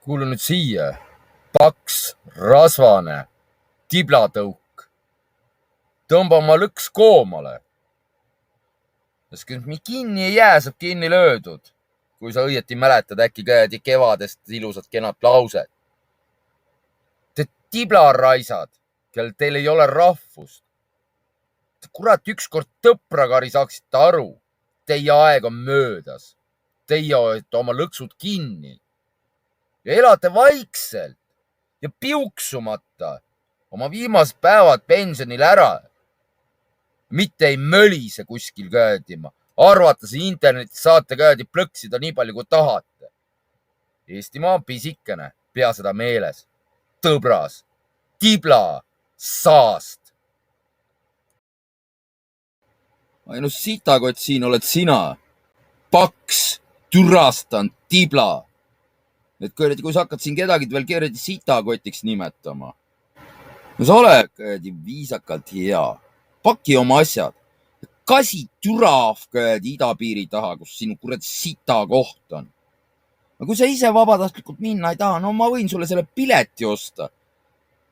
Kuule nüüd siia. Paks, rasvane, tiblatõuk. Tõmba oma lõks koomale. Sest mi kinni ei jää, saab kinni löödud. Kui sa õieti mäletad äkki käedi kevadest ilusat kenat lauset. Te tiblaraisad, kel teil ei ole rahvust. Kurat, ükskord tõprakari saaksite aru. Teie aeg on möödas. Teie olete oma lõksud kinni. Ja elate vaikselt ja piuksumata oma viimased päevad pensionil ära. Mitte ei mölise kuskil käedima. Arvates internetis saate käedi plõksida nii palju kui tahate. Eestimaa on pisikene, pea seda meeles. Tõbras, tibla, saast. Ainus sitakott siin oled sina. Paks, türastan, tibla. Et kui sa hakkad siin kedagi veel keredi sitakotiks nimetama. No sa oled viisakalt hea. Paki oma asjad. Kasi türav idapiiri taha, kus sinu kurat sita koht on. No kui sa ise vabatahtlikult minna ei taha, no ma võin sulle selle pileti osta.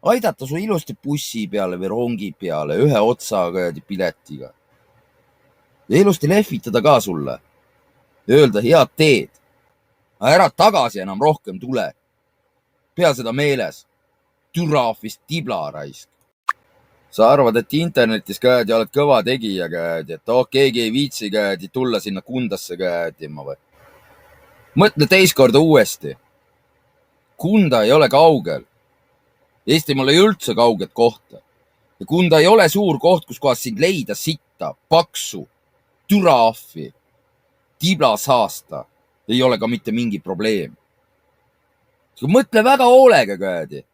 Aidata su ilusti bussi peale või rongi peale ühe otsa piletiga. Ja ilusti lehvitada ka sulle. Ja öelda head teed. Ära tagasi enam rohkem tule. Pea seda meeles. Türafist tibla raisk. Sa arvad, et internetis käedi oled kõva tegija käedi, et keegi ei viitsi käedi tulla sinna Kundasse käedima või? Mõtle teist korda uuesti. Kunda ei ole kaugel. Eestimaal ei üldse kauget kohta. Ja Kunda ei ole suur koht, kus kohas sind leida sitta, paksu, türaafi, tibla saasta. Ei ole ka mitte mingi probleem. Mõtle väga hoolega käedi.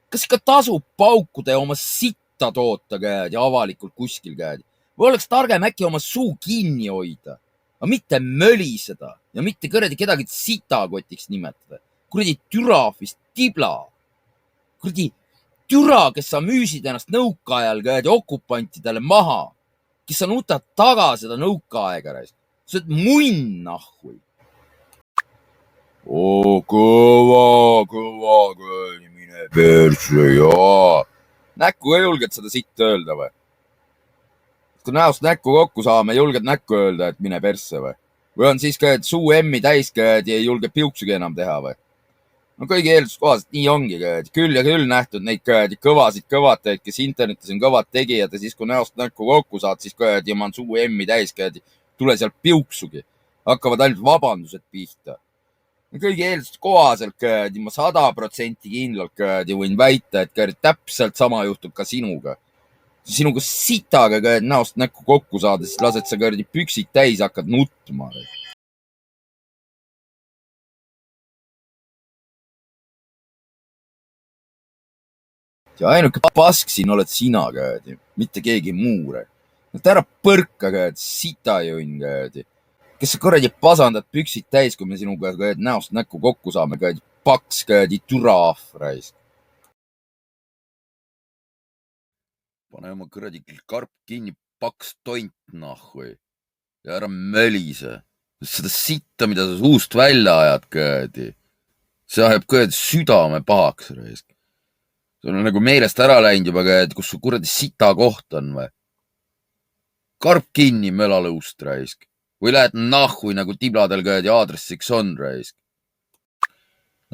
Kas ikka tasub paukuda ja oma sitta toota käedi avalikult kuskil käedi? Või oleks targem äkki oma suu kinni hoida, aga mitte möliseda ja mitte kõredi kedagi sitakotiks nimetada. Kuradi türafist tibla. Kuradi türa, kes sa müüsid ennast nõukaajal käedi okupantidele maha, kes sa nutad taga seda nõukaaega reis. Sa oled munn nahhui. Kõva, mine perse, jaa. Näkku ei julged seda sitta öelda või? Kui näost näkku kokku saame, julged näkku öelda, et mine perse või? Või on siis käed suu emmi täis käed ja ei julge piuksugi enam teha või? No kõigi eelduskohaselt nii ongi käed. Küll ja küll nähtud neid käed kõvasid kõvatajaid, kes internetis on kõvad tegijad ja siis kui näost näkku kokku saad, siis käed ja ma on suu emmi täis käed. Tule seal piuksugi. Hakkavad ainult vabandused pihta. Kõigi eelduste kohaselt käedi, ma 100% kindlalt käedi võin väita, et käedi täpselt sama juhtub ka sinuga. Sinuga sitaga käedi näost näkku kokku saada, siis lased sa käedi püksid täis, hakkad nutma. Ja ainuke pask siin oled sina käedi, mitte keegi muu. Ära põrka käedi, sitajõnn käedi. Kes sa korradi pasandad püksid täis, kui me sinuga näost näkku kokku saame, käedi paks, käedi türaaf raisk. Pane oma kõradi karp kinni, paks tont nahhui. Ja ära mölise. Seda sitta, mida sa suust välja ajad käedi. See ajab kõradi südame pahaks raisk. See on nagu meelest ära läinud juba käedi, kus su kuradi sita koht on või? Karp kinni mölalõust raisk. Või lähed nahhui nagu tibladel käed ja aadressiks on raisk.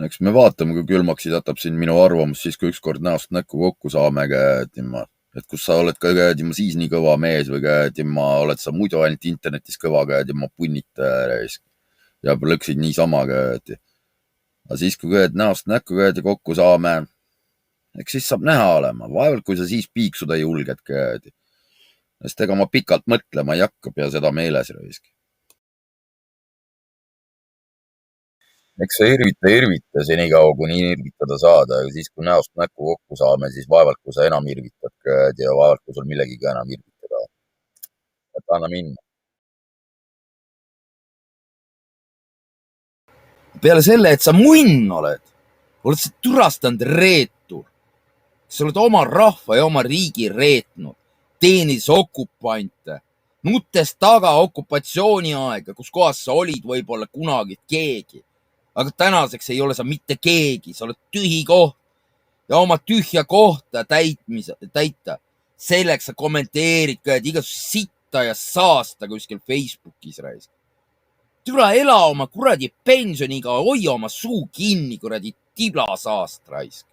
Eks me vaatame, kui külmaks jätab siin minu arvamus, siis kui ükskord näost näkku kokku saame käedima. Et kus sa oled ka käedima siis nii kõva mees või käedima, oled sa muidu ainult internetis kõva käedima punnita raisk. Ja lõksid niisama käedi. Aga siis, kui käed näost näkku käedi kokku saame, eks siis saab näha olema. Vaevalt, kui sa siis piiksuda julged käedi. Sest ega ma pikalt mõtlema ei hakka, pea seda meeles raisk. Eks sa irvita senikaua, kui nii irvitada saada, ja siis, kui näost näkku kokku saame, siis vaevalt, kui sa enam irvitad käed ja vaevalt, kui sul millegiga enam irvitada. Et anna minna. Peale selle, et sa munn oled sa türastanud reetur. Sa oled oma rahva ja oma riigi reetnud, teenis okupante, nutes taga okupatsiooni aega, kus kohas sa olid võib-olla kunagi keegi. aga tänaseks ei ole sa mitte keegi, sa oled tühi koht ja oma tühja kohta täita. Selleks sa kommenteerid ka, et igasugust sitta ja saasta kuskil Facebookis raisk. Türa ela oma kuradi pensioniga, hoia oma suu kinni kuradi tiblasaast raisk.